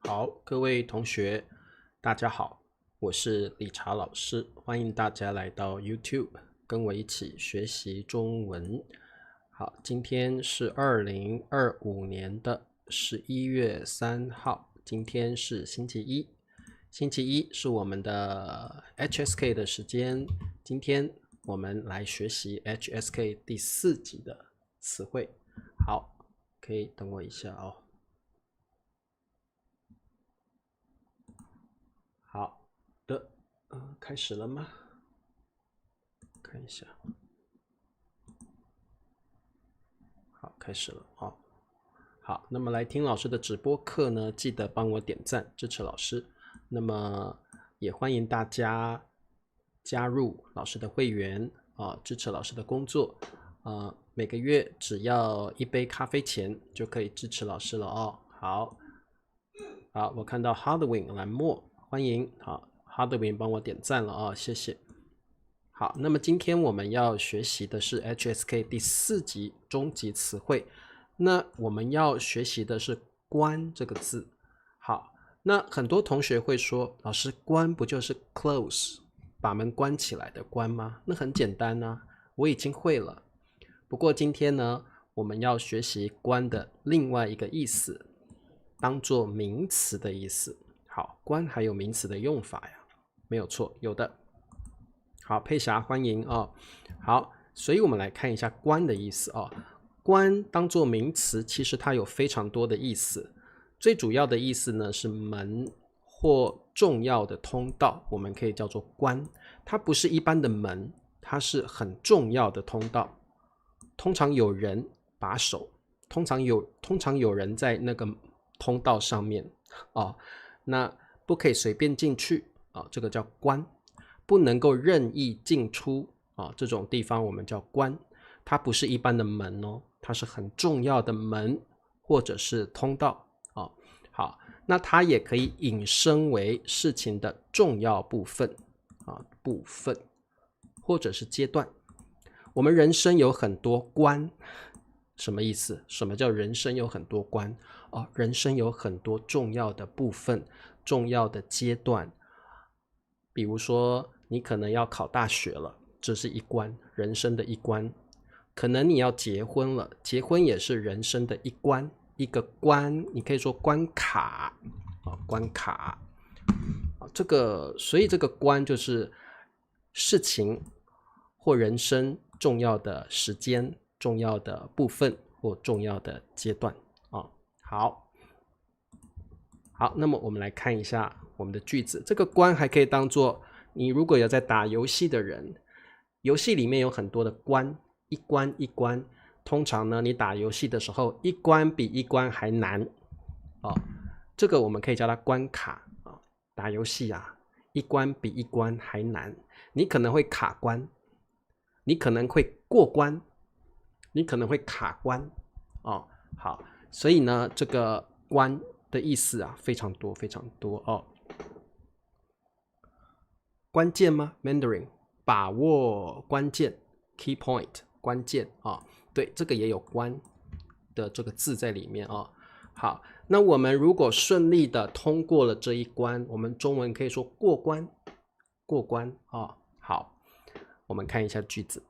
好，各位同学，大家好，我是理查老师，欢迎大家来到 YouTube，跟我一起学习中文。好，今天是2025年的11月3号，今天是星期一，星期一是我们的 HSK 的时间，今天我们来学习 HSK 第4集的词汇。好，可以等我一下哦。好的，开始了吗？看一下，好，开始了哦。好，那么来听老师的直播课呢，记得帮我点赞支持老师。那么也欢迎大家加入老师的会员啊，支持老师的工作。每个月只要1杯咖啡钱就可以支持老师了哦。好，好，我看到 Hardwin 蓝墨，欢迎，好 Hardwin 帮我点赞了啊，谢谢。好，那么今天我们要学习的是 HSK 第4集中级词汇。那我们要学习的是关这个字。好，那很多同学会说，老师，关不就是 close 把门关起来的关吗？那很简单啊，我已经会了。不过今天呢，我们要学习关的另外一个意思，当做名词的意思。好，关还有名词的用法呀？没有错，有的。好，佩霞欢迎哦。好，所以我们来看一下关的意思哦。关当做名词，其实它有非常多的意思。最主要的意思呢是门或重要的通道，我们可以叫做关。它不是一般的门，它是很重要的通道。通常有人把守，通常有人在那个通道上面哦，那不可以随便进去哦，这个叫关。不能够任意进出啊，这种地方我们叫关，它不是一般的门哦，它是很重要的门或者是通道啊。好，那它也可以引申为事情的重要部分啊，部分或者是阶段。我们人生有很多关，什么意思？什么叫人生有很多关？哦，人生有很多重要的部分、重要的阶段。比如说，你可能要考大学了，这是一关，人生的一关。可能你要结婚了，结婚也是人生的一关，一个关，你可以说关卡啊，关卡。所以这个关就是事情或人生重要的时间、重要的部分或重要的阶段啊。好，那么我们来看一下我们的句子。这个关还可以当做你如果有在打游戏的人，游戏里面有很多的关，一关一关。通常呢，你打游戏的时候，一关比一关还难哦。这个我们可以叫它关卡啊。打游戏啊，一关比一关还难。你可能会卡关，你可能会过关，你可能会卡关哦。好，所以呢，这个关的意思啊非常多非常多哦。关键吗 ？Mandarin 把握关键 ，key point 关键啊，对，这个也有关的这个字在里面啊。好，那我们如果顺利的通过了这一关，我们中文可以说过关，过关啊。好，我们看一下句子，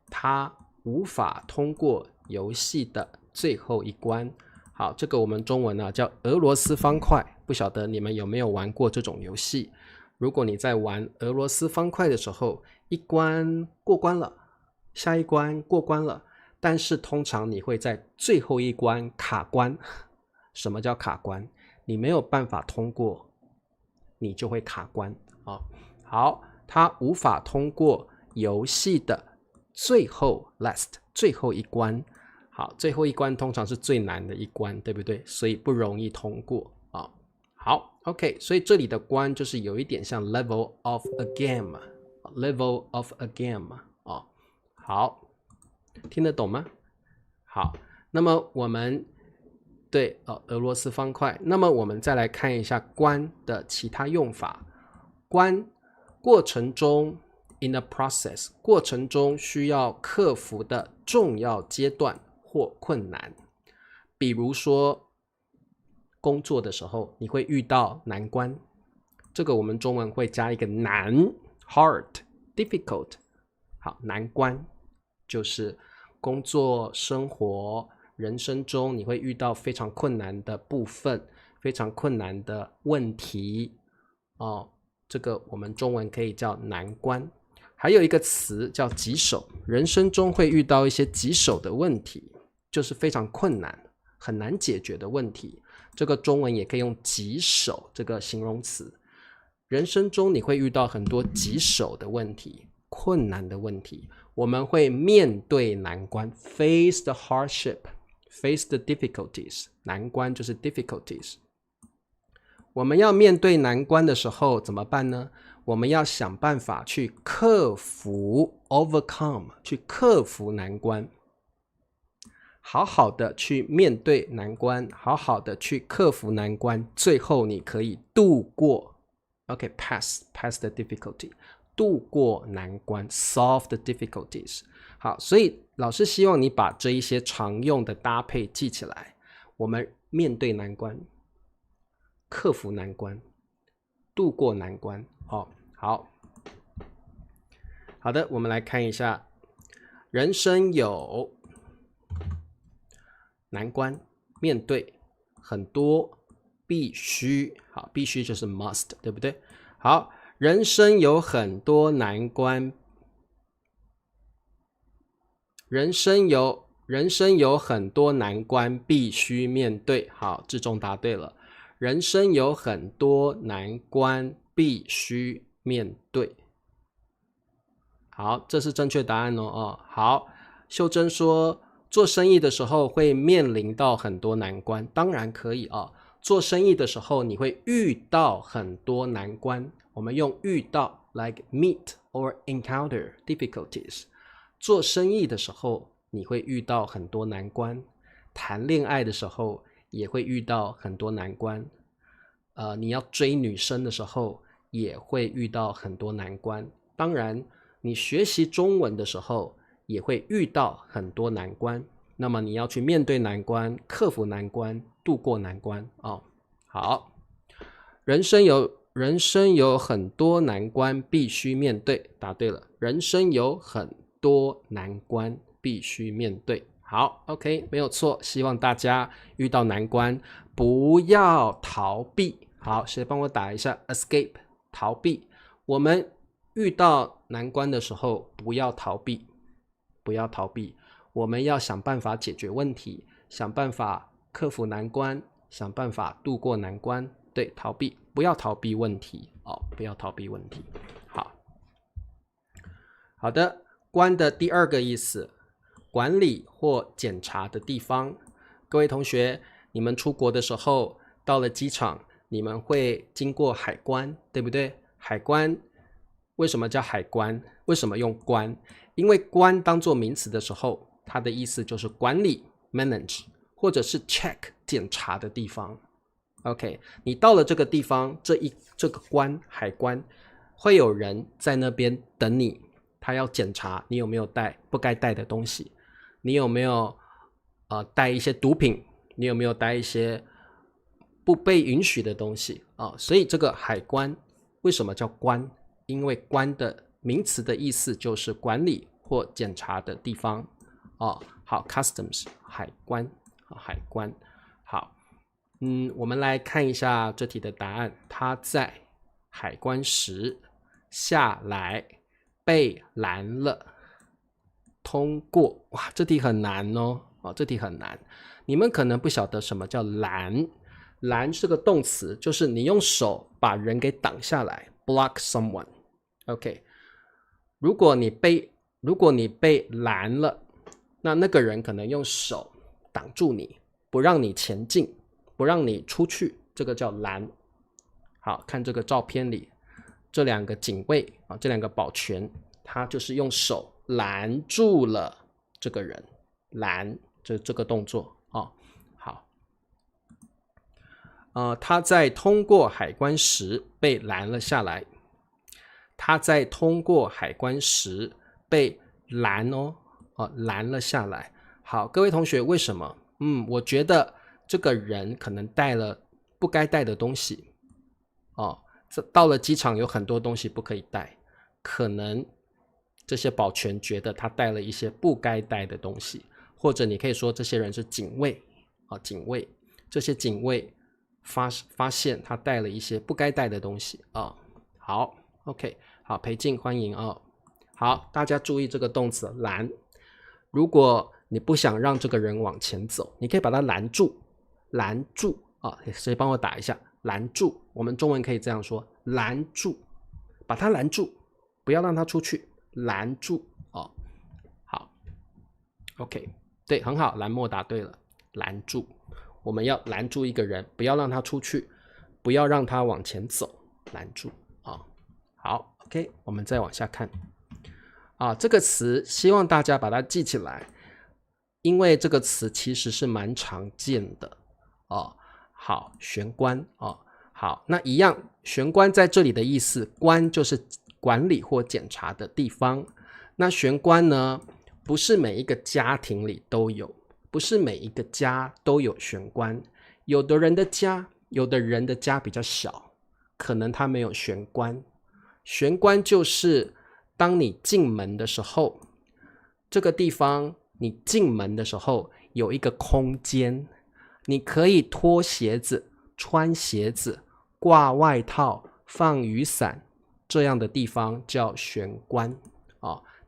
他无法通过游戏的最后一关。好，这个我们中文呢叫俄罗斯方块，不晓得你们有没有玩过这种游戏？如果你在玩俄罗斯方块的时候，一关过关了，下一关过关了，但是通常你会在最后一关卡关。什么叫卡关？你没有办法通过，你就会卡关啊。好，他无法通过游戏的最后 last 最后一关。好，最后一关通常是最难的一关，对不对？所以不容易通过啊。好 ，OK， 所以这里的关就是有一点像 level of a game，level of a game 啊。好，听得懂吗？好，那么我们对俄罗斯方块，那么我们再来看一下关的其他用法。关过程中 in a process 过程中需要克服的重要阶段或困难，比如说工作的时候你会遇到难关，这个我们中文会加一个难 hard difficult。 好，难关就是工作生活人生中你会遇到非常困难的部分，非常困难的问题这个我们中文可以叫难关。还有一个词叫棘手，人生中会遇到一些棘手的问题，就是非常困难很难解决的问题，这个中文也可以用棘手这个形容词。人生中你会遇到很多棘手的问题，困难的问题，我们会面对难关 face the hardship face the difficulties， 难关就是 difficulties。 我们要面对难关的时候怎么办呢？我们要想办法去克服 overcome， 去克服难关，好好的去面对难关，好好的去克服难关，最后你可以度过 pass the difficulty， 度过难关 solve the difficulties。 好，所以老师希望你把这一些常用的搭配记起来，我们面对难关，克服难关，度过难关。好的，我们来看一下，人生有难关，面对很多必须，好，必须就是 must， 对不对？好，人生有很多难关，人生有很多难关必须面对。好，志仲答对了，人生有很多难关必须面对。好，这是正确答案好，秀珍说做生意的时候会面临到很多难关，当然可以做生意的时候你会遇到很多难关，我们用遇到 like meet or encounter difficulties。 做生意的时候你会遇到很多难关，谈恋爱的时候也会遇到很多难关，你要追女生的时候也会遇到很多难关，当然你学习中文的时候也会遇到很多难关，那么你要去面对难关，克服难关，度过难关好，人生有很多难关必须面对，答对了，人生有很多难关必须面对。好 OK， 没有错，希望大家遇到难关不要逃避。好，谁帮我打一下 escape， 逃避。我们遇到难关的时候不要逃避，不要逃避，我们要想办法解决问题，想办法克服难关，想办法度过难关。对，逃避，不要逃避问题不要逃避问题。好的，关的第二个意思，管理或检查的地方。各位同学，你们出国的时候到了机场，你们会经过海关，对不对？海关为什么叫海关？为什么用关？因为关当作名词的时候，它的意思就是管理 manage， 或者是 check 检查的地方。OK， 你到了这个地方，这个关海关会有人在那边等你，他要检查你有没有带不该带的东西，你有没有带一些毒品，你有没有带一些不被允许的东西所以这个海关为什么叫关？因为关的名词的意思就是管理或检查的地方好 customs 海关海关。好，我们来看一下这题的答案。他在海关时下来被拦了，通过。哇，这题很难这题很难。你们可能不晓得什么叫拦，拦是个动词，就是你用手把人给挡下来 block someone。 OK， 如果你被拦了，那个人可能用手挡住你，不让你前进，不让你出去，这个叫拦。好，看这个照片里这两个警卫这两个保全，他就是用手拦住了这个人，拦这个动作好，他在通过海关时被拦了下来，他在通过海关时被拦拦了下来。好，各位同学，为什么？我觉得这个人可能带了不该带的东西哦。到了机场有很多东西不可以带，可能这些保全觉得他带了一些不该带的东西，或者你可以说这些人是警卫警卫，这些警卫发现他带了一些不该带的东西好 OK 好，裴静欢迎好，大家注意这个动词拦。如果你不想让这个人往前走，你可以把他拦住谁帮我打一下拦住，我们中文可以这样说，拦住，把他拦住，不要让他出去，拦住好 OK 对，很好，蓝墨答对了，拦住，我们要拦住一个人，不要让他出去，不要让他往前走，拦住好 OK 我们再往下看这个词希望大家把它记起来，因为这个词其实是蛮常见的好，玄关好，那一样，玄关在这里的意思，关就是管理或检查的地方。那玄关呢，不是每一个家庭里都有，不是每一个家都有玄关。有的人的家比较小，可能他没有玄关。玄关就是当你进门的时候，这个地方你进门的时候有一个空间，你可以脱鞋子、穿鞋子、挂外套、放雨伞，这样的地方叫玄关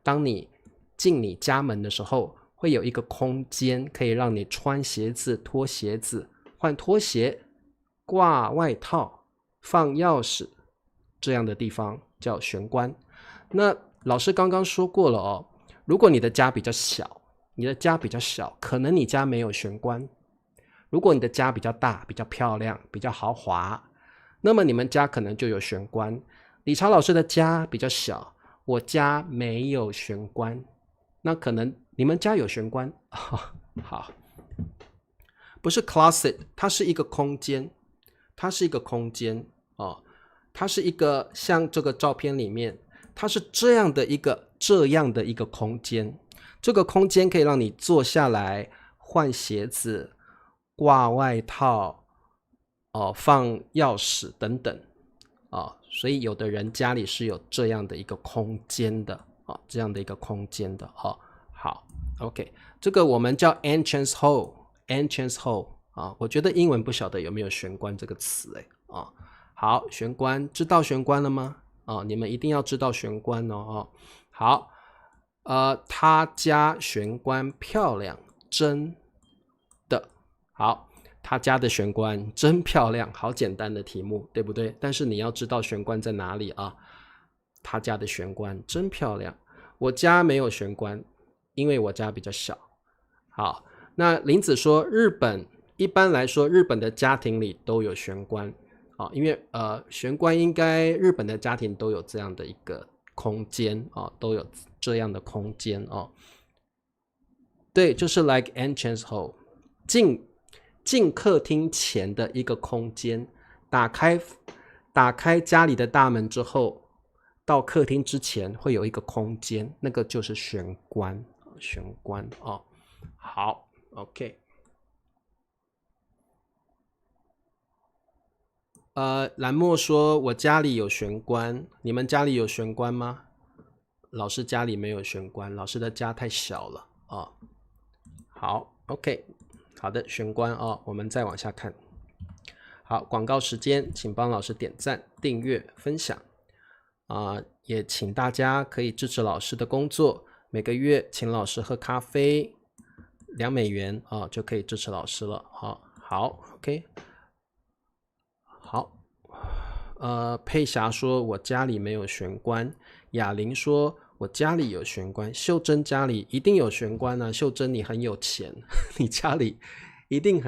当你进你家门的时候，会有一个空间可以让你穿鞋子、脱鞋子、换拖鞋、挂外套、放钥匙，这样的地方叫玄关。那老师刚刚说过了如果你的家比较小，可能你家没有玄关。如果你的家比较大、比较漂亮、比较豪华，那么你们家可能就有玄关。理查老师的家比较小，我家没有玄关，那可能你们家有玄关好，不是 closet， 它是一个空间，它是一个像这个照片里面，它是这样的一个空间，这个空间可以让你坐下来换鞋子、挂外套放钥匙等等所以有的人家里是有这样的一个空间的好 OK 这个我们叫 entrance hole 我觉得英文不晓得有没有玄关这个词好，玄关，知道玄关了吗你们一定要知道玄关好他家玄关漂亮，真的好，他家的玄关真漂亮，好简单的题目，对不对？但是你要知道玄关在哪里他家的玄关真漂亮，我家没有玄关，因为我家比较小。好，那林子说一般来说日本的家庭里都有玄关因为玄关应该日本的家庭都有这样的一个空间都有这样的空间对，就是 like entrance hole， 进客厅前的一个空间，打开家里的大门之后，到客厅之前会有一个空间，那个就是玄关好 OK 蓝墨说我家里有玄关，你们家里有玄关吗？老师家里没有玄关，老师的家太小了好 OK 好的，玄关我们再往下看。好，广告时间，请帮老师点赞、订阅、分享也请大家可以支持老师的工作，每个月请老师喝咖啡2美元就可以支持老师了好 OK 好佩霞说我家里没有玄关，雅玲说我家里有玄关，秀珍家里一定有玄关秀珍你很有钱你家里一定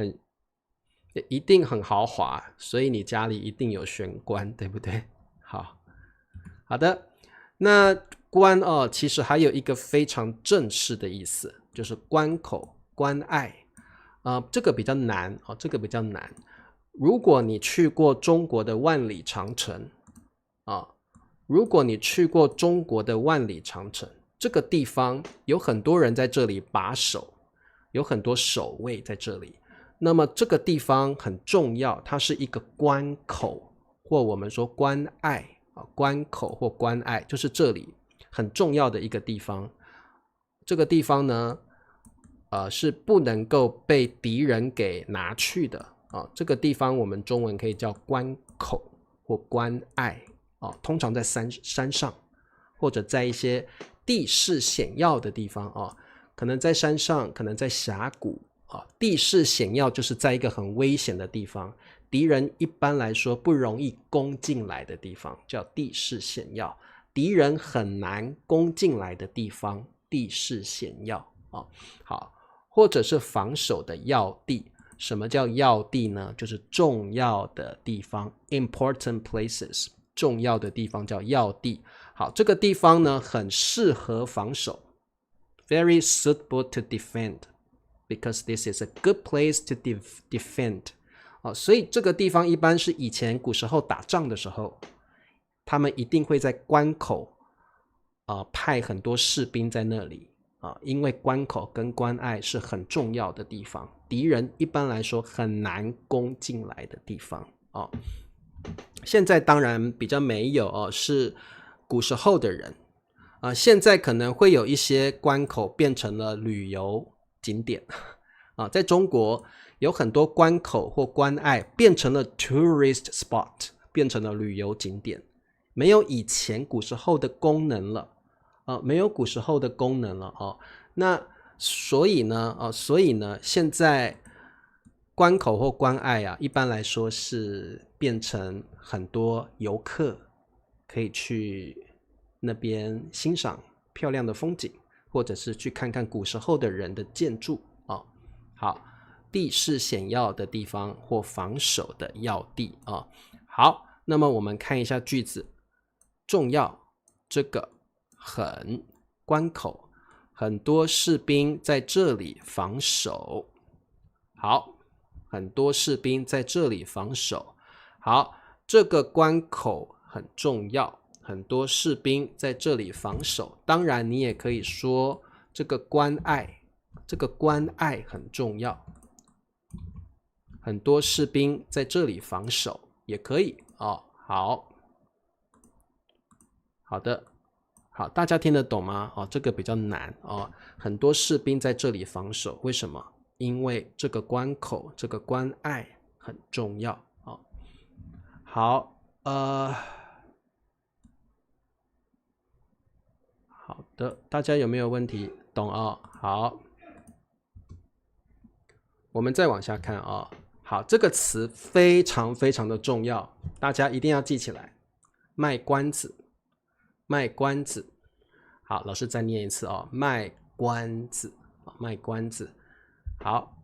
很豪华，所以你家里一定有玄关，对不对？好的，那关其实还有一个非常正式的意思，就是关口、关爱这个比较难如果你去过中国的万里长城这个地方有很多人在这里把守，有很多守卫在这里，那么这个地方很重要，它是一个关口，或我们说关隘关口或关隘，就是这里很重要的一个地方。这个地方呢，是不能够被敌人给拿去的这个地方我们中文可以叫关口或关隘通常在山上，或者在一些地势险要的地方可能在山上，可能在峡谷地势险要就是在一个很危险的地方，敌人一般来说不容易攻进来的地方叫地势险要，敌人很难攻进来的地方地势险要好，或者是防守的要地。什么叫要地呢？就是重要的地方 important places， 重要的地方叫要地。好，这个地方呢很适合防守 very suitable to defend because this is a good place to defend所以这个地方一般是以前古时候打仗的时候，他们一定会在关口派很多士兵在那里因为关口跟关隘是很重要的地方，敌人一般来说很难攻进来的地方现在当然比较没有是古时候的人现在可能会有一些关口变成了旅游景点在中国有很多关口或关隘变成了 tourist spot， 变成了旅游景点，没有以前古时候的功能了没有古时候的功能了那所以呢现在关口或关隘一般来说是变成很多游客可以去那边欣赏漂亮的风景，或者是去看看古时候的人的建筑好，地势险要的地方或防守的要地好，那么我们看一下句子，重要，这个很，关口，很多士兵在这里防守。好，很多士兵在这里防守。好，这个关口很重要，很多士兵在这里防守。当然你也可以说这个关隘，这个关隘很重要，很多士兵在这里防守也可以好的，好，大家听得懂吗这个比较难很多士兵在这里防守，为什么？因为这个关口，这个关隘很重要好好的，大家有没有问题？懂好，我们再往下看好，这个词非常非常的重要，大家一定要记起来，卖关子，卖关子。好，老师再念一次卖关子，卖关子。好，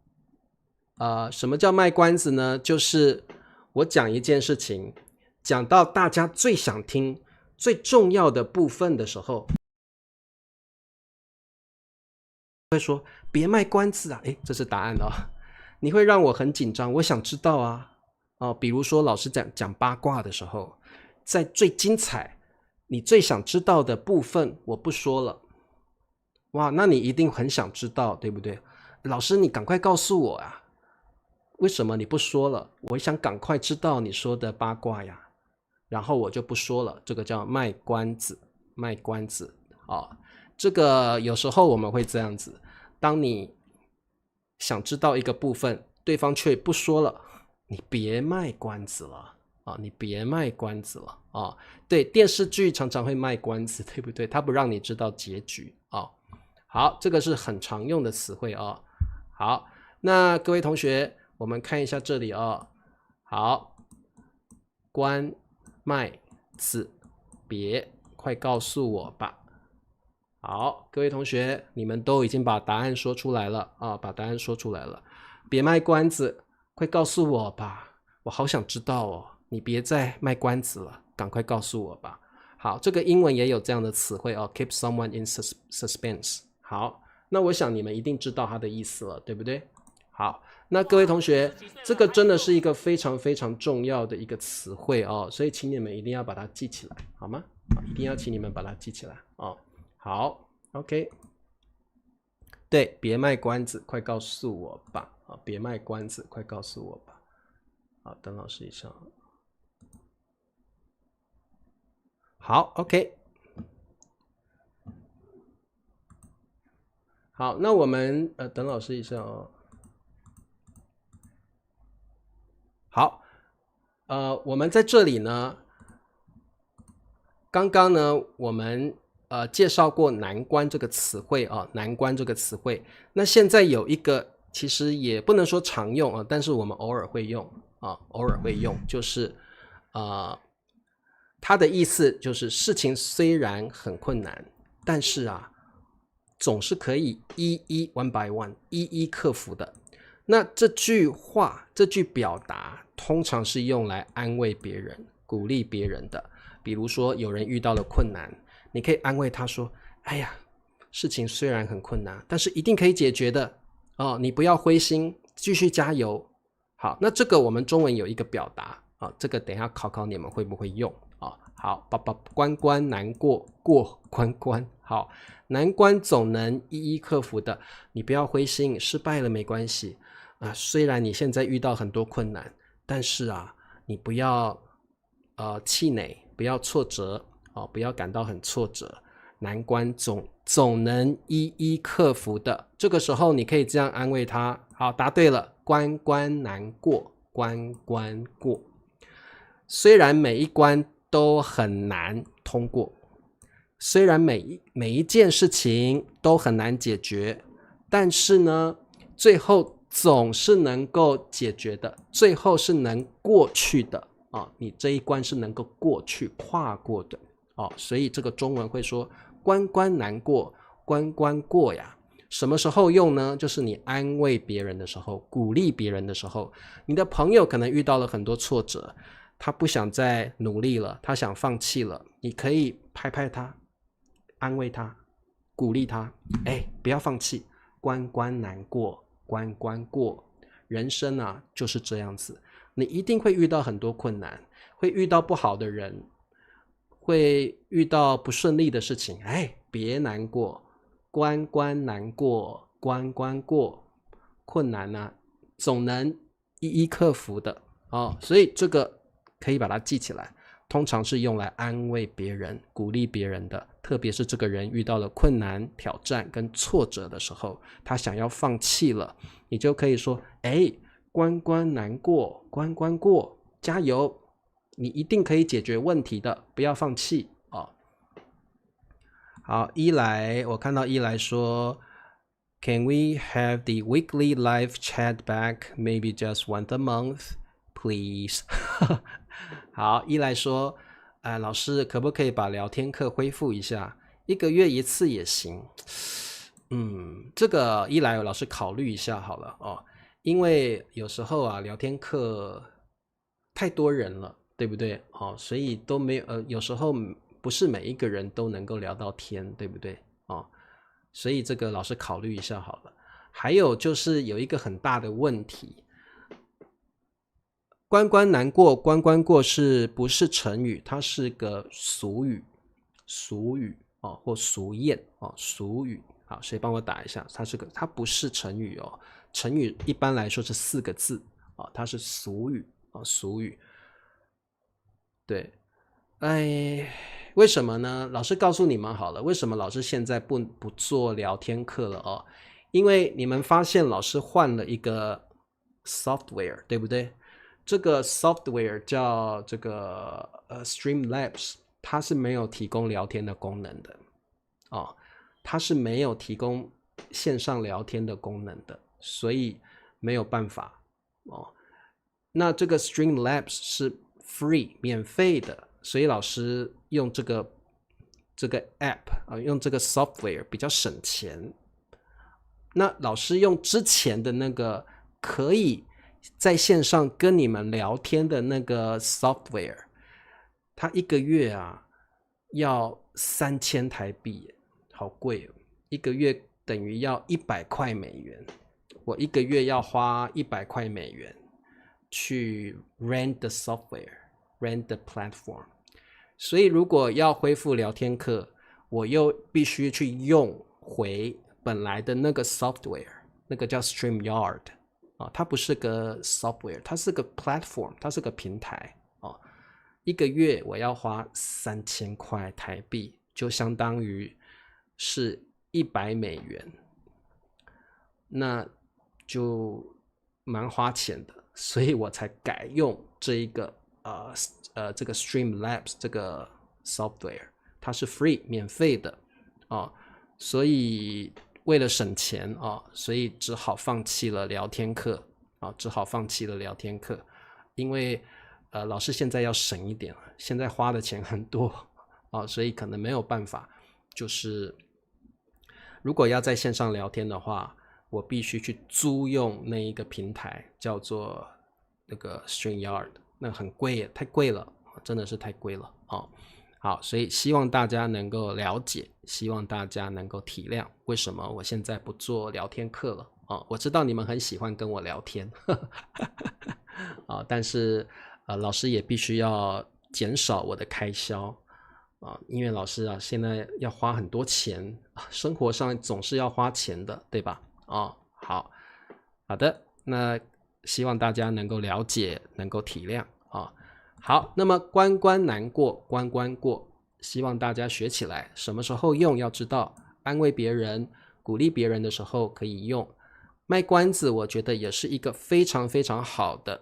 什么叫卖关子呢？就是我讲一件事情，讲到大家最想听、最重要的部分的时候，会说别卖关子这是答案你会让我很紧张，我想知道比如说老师讲八卦的时候，在最精彩你最想知道的部分我不说了，哇，那你一定很想知道，对不对？老师你赶快告诉我为什么你不说了？我想赶快知道你说的八卦呀，然后我就不说了，这个叫卖关子，卖关子这个有时候我们会这样子，当你想知道一个部分，对方却不说了，你别卖关子了你别卖关子了对，电视剧常常会卖关子，对不对？他不让你知道结局好，这个是很常用的词汇好，那各位同学，我们看一下这里好，关卖子别，快告诉我吧。好，各位同学，你们都已经把答案说出来了把答案说出来了。别卖关子，快告诉我吧，我好想知道你别再卖关子了，赶快告诉我吧。好，这个英文也有这样的词汇keep someone in suspense。好，那我想你们一定知道它的意思了，对不对？好，那各位同学，这个真的是一个非常非常重要的一个词汇所以请你们一定要把它记起来，好吗？一定要请你们把它记起来好 ，OK， 对，别卖关子，快告诉我吧别卖关子，快告诉我吧。好，等老师一下。好 ，OK。好，那我们等老师一下哦。好，我们在这里呢，刚刚呢，我们介绍过难关这个词汇啊，难关这个词汇。那现在有一个，其实也不能说常用啊，但是我们偶尔会用啊，偶尔会用，就是它的意思就是事情虽然很困难，但是啊，总是可以one by one 一一克服的。那这句话，这句表达，通常是用来安慰别人、鼓励别人的。比如说，有人遇到了困难，你可以安慰他说：“哎呀，事情虽然很困难，但是一定可以解决的哦，你不要灰心，继续加油。”好，那这个我们中文有一个表达啊，这个等一下考考你们会不会用啊？好，关关难过，过关关。好，难关总能一一克服的，你不要灰心，失败了没关系。虽然你现在遇到很多困难，但是啊，你不要气馁，不要挫折不要感到很挫折，难关总能一一克服的。这个时候你可以这样安慰他。好，答对了，关关难过，关关过。虽然每一关都很难通过，虽然每一件事情都很难解决，但是呢，最后总是能够解决的，最后是能过去的你这一关是能够过去跨过的所以这个中文会说关关难过关关过呀。什么时候用呢？就是你安慰别人的时候，鼓励别人的时候。你的朋友可能遇到了很多挫折，他不想再努力了，他想放弃了，你可以拍拍他，安慰他，鼓励他，不要放弃，关关难过关关过。人生啊就是这样子，你一定会遇到很多困难，会遇到不好的人，会遇到不顺利的事情，别难过，关关难过关关过。困难啊总能一一克服的所以这个可以把它记起来，通常是用来安慰别人、鼓励别人的。特别是这个人遇到了困难、挑战跟挫折的时候，他想要放弃了，你就可以说关关难过关关过，加油，你一定可以解决问题的，不要放弃好，我看到一来说 Can we have the weekly live chat back maybe just once a month please 好，一来说老师可不可以把聊天课恢复一下，1个月1次也行。这个一来老师考虑一下好了因为有时候啊聊天课太多人了，对不对所以都没有有时候不是每一个人都能够聊到天，对不对所以这个老师考虑一下好了。还有就是有一个很大的问题，关关难过关关过是不是成语？它是个俗语或俗谚俗语。好，谁帮我打一下？它不是成语成语一般来说是4个字它是俗语俗语。对，为什么呢？老师告诉你们好了，为什么老师现在不做聊天课了因为你们发现老师换了一个 software， 对不对？这个 software 叫这个Streamlabs， 它是没有提供聊天的功能的它是没有提供线上聊天的功能的，所以没有办法那这个 Streamlabs 是 free 免费的，所以老师用这个 app 用这个 software 比较省钱。那老师用之前的那个可以在线上跟你们聊天的那个 software， 它1个月要3000台币，好贵1个月等于要100块美元，我1个月要花100块美元去 rent the software rent the platform。 所以如果要恢复聊天课，我又必须去用回本来的那个 software， 那个叫 StreamYard 它不是个 software， 它是个 platform， 它是个平台一个月我要花3000块台币，就相当于是100美元，那就蛮花钱的，所以我才改用这一个这个 Streamlabs 这个 software， 它是 free 免费的所以为了省钱所以只好放弃了聊天课因为老师现在要省一点了，现在花的钱很多所以可能没有办法，就是如果要在线上聊天的话，我必须去租用那一个平台，叫做那个 StreamYard， 那很贵耶，太贵了，真的是太贵了好，所以希望大家能够了解，希望大家能够体谅为什么我现在不做聊天课了我知道你们很喜欢跟我聊天但是老师也必须要减少我的开销因为老师现在要花很多钱，生活上总是要花钱的，对吧好的，那希望大家能够了解，能够体谅好，那么关关难过关关过，希望大家学起来，什么时候用要知道，安慰别人鼓励别人的时候可以用，卖关子我觉得也是一个非常非常好的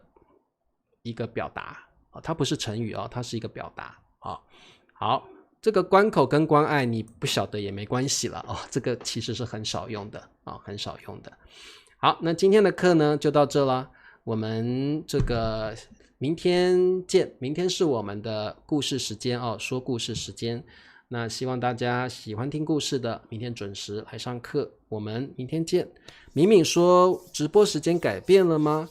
一个表达它不是成语它是一个表达好，这个关口跟关爱你不晓得也没关系了这个其实是很少用的很少用的。好，那今天的课呢就到这了，我们这个明天见，明天是我们的故事时间说故事时间，那希望大家喜欢听故事的明天准时来上课，我们明天见。敏敏说直播时间改变了吗？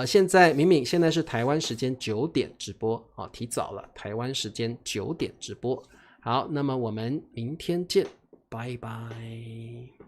现在敏敏现在是台湾时间9点直播提早了，台湾时间9点直播。好，那么我们明天见，拜拜。